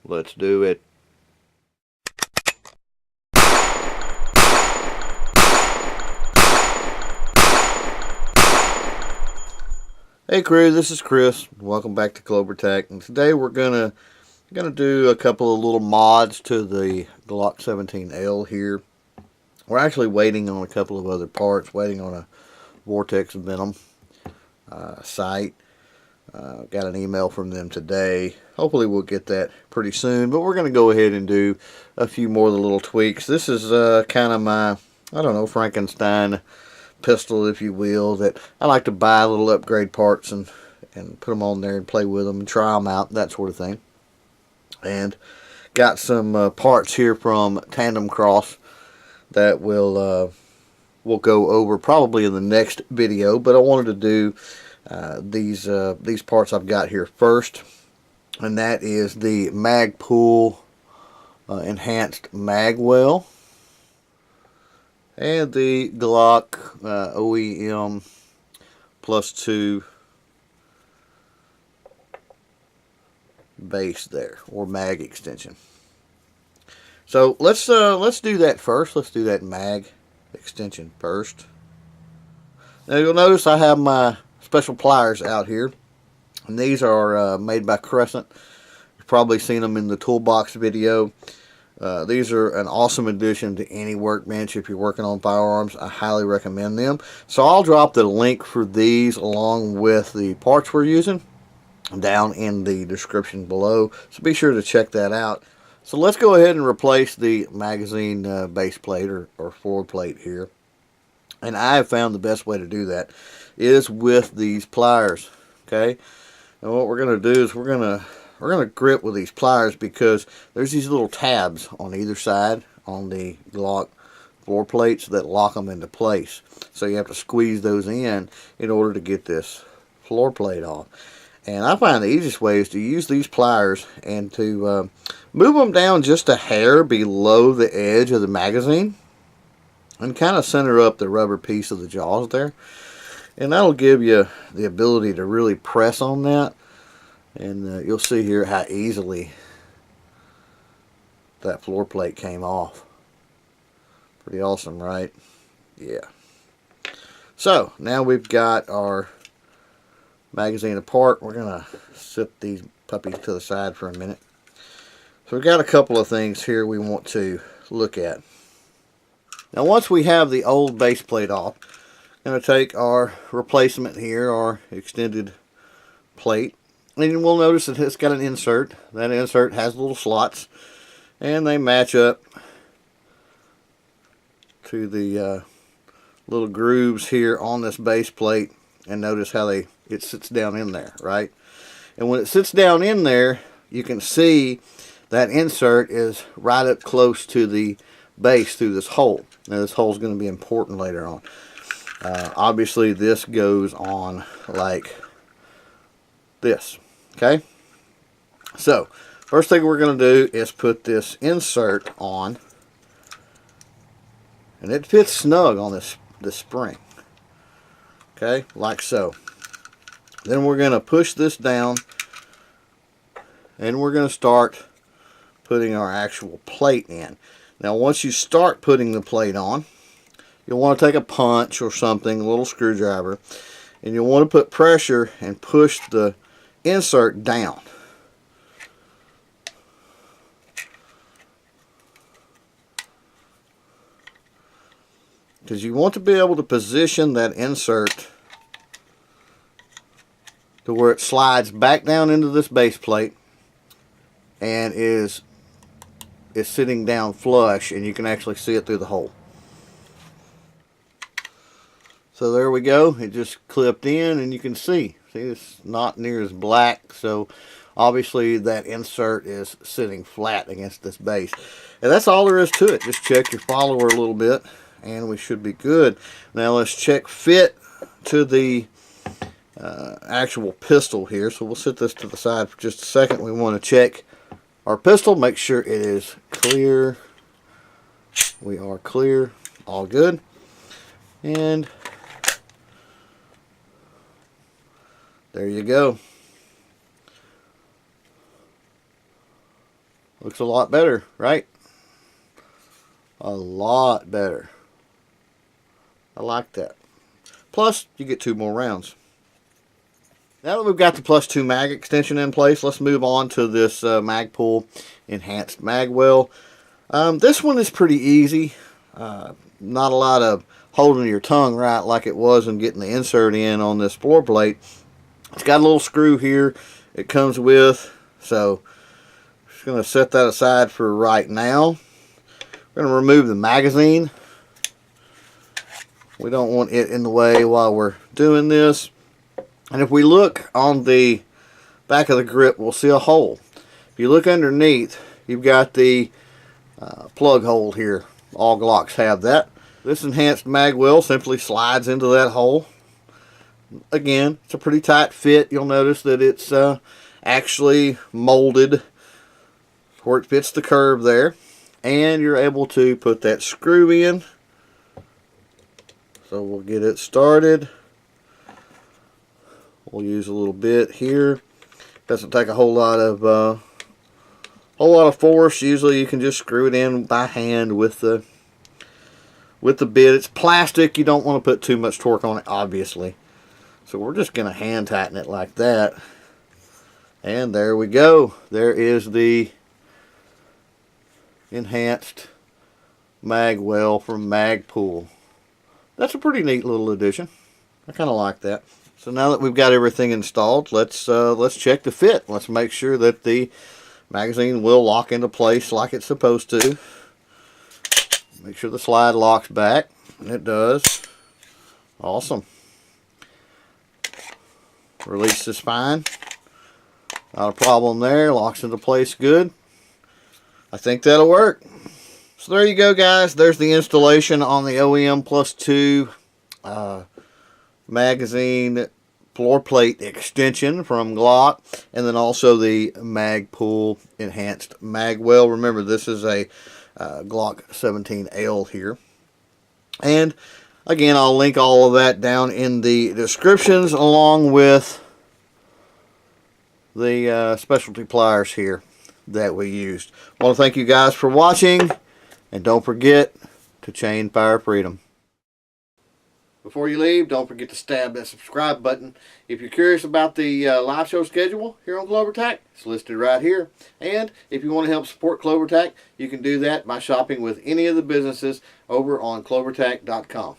Let's do it. Hey crew, this is Chris. Welcome back to CloverTac, and today we're gonna do a couple of little mods to the Glock 17L here. We're actually waiting on a couple of other parts, waiting on a Vortex Venom sight. Got an email from them today. Hopefully we'll get that pretty soon, but we're going to go ahead and do a few more of the little tweaks. This is kind of my, I don't know, Frankenstein pistol, if you will, that I like to buy little upgrade parts and put them on there and play with them and try them out, that sort of thing. And got some parts here from Tandem Cross that we'll go over probably in the next video, but I wanted to do these parts I've got here first, and that is the Magpul enhanced Magwell and the Glock OEM +2 base there, or mag extension. So let's do that first. Let's do that mag extension first. Now you'll notice I have my special pliers out here, and these are made by Crescent. You've probably seen them in the toolbox video. These are an awesome addition to any workbench if you're working on firearms. I highly recommend them. So I'll drop the link for these along with the parts we're using down in the description below, so be sure to check that out. So let's go ahead and replace the magazine base plate or forward plate here. And I have found the best way to do that is with these pliers. Okay, and what we're going to do is we're going to grip with these pliers, because there's these little tabs on either side on the Glock floor plates that lock them into place. So you have to squeeze those in order to get this floor plate off. And I find the easiest way is to use these pliers and to move them down just a hair below the edge of the magazine and kind of center up the rubber piece of the jaws there. And that'll give you the ability to really press on that. And you'll see here how easily that floor plate came off. Pretty awesome, right? Yeah. So now we've got our magazine apart. We're going to set these puppies to the side for a minute. So we've got a couple of things here we want to look at. Now once we have the old base plate off, I'm going to take our replacement here, our extended plate, and we'll notice that it's got an insert. That insert has little slots, and they match up to the little grooves here on this base plate. And notice how it sits down in there, right? And when it sits down in there, you can see that insert is right up close to the base through this hole. Now this hole is going to be important later on. Obviously this goes on like this. Okay? So first thing we're going to do is put this insert on, and it fits snug on this spring. Okay, like so. Then we're going to push this down, and we're going to start putting our actual plate in. Now once you start putting the plate on, you'll want to take a punch or something, a little screwdriver, and you'll want to put pressure and push the insert down. Because you want to be able to position that insert to where it slides back down into this base plate and is sitting down flush, and you can actually see it through the hole. So there we go. It just clipped in, and you can see it's not near as black, so obviously that insert is sitting flat against this base. And that's all there is to it. Just check your follower a little bit, and we should be good. Now let's check fit to the actual pistol here. So we'll set this to the side for just a second. We want to check our pistol, make sure it is clear. We are clear, all good. And there you go. Looks a lot better, right? A lot better. I like that. Plus, you get 2 more rounds. Now that we've got the +2 mag extension in place, let's move on to this Magpul enhanced Magwell. This one is pretty easy. Not a lot of holding your tongue right like it was and getting the insert in on this floor plate. It's got a little screw here it comes with, so I'm just going to set that aside for right now. We're going to remove the magazine. We don't want it in the way while we're doing this. And if we look on the back of the grip, we'll see a hole. If you look underneath, you've got the plug hole here. All Glocks have that. This enhanced Magwell simply slides into that hole. Again, it's a pretty tight fit. You'll notice that it's actually molded where it fits the curve there. And you're able to put that screw in. So we'll get it started. We'll use a little bit here. Doesn't take a whole lot of force. Usually you can just screw it in by hand with the bit. It's plastic. You don't want to put too much torque on it, obviously. So we're just going to hand tighten it like that. And there we go. There is the enhanced Magwell from Magpul. That's a pretty neat little addition. I kind of like that. So now that we've got everything installed, let's check the fit. Let's make sure that the magazine will lock into place like it's supposed to. Make sure the slide locks back, and it does. Awesome. Release the spine. Not a problem there. Locks into place good. I think that'll work. So there you go, guys. There's the installation on the OEM +2 magazine floor plate extension from Glock, and then also the Magpul enhanced Magwell. Remember, this is a Glock 17L here. And again, I'll link all of that down in the descriptions, along with the specialty pliers here that we used. I want to thank you guys for watching, and don't forget to chain fire freedom. Before you leave, don't forget to stab that subscribe button. If you're curious about the live show schedule here on CloverTac, it's listed right here. And if you want to help support CloverTac, you can do that by shopping with any of the businesses over on clovertac.com.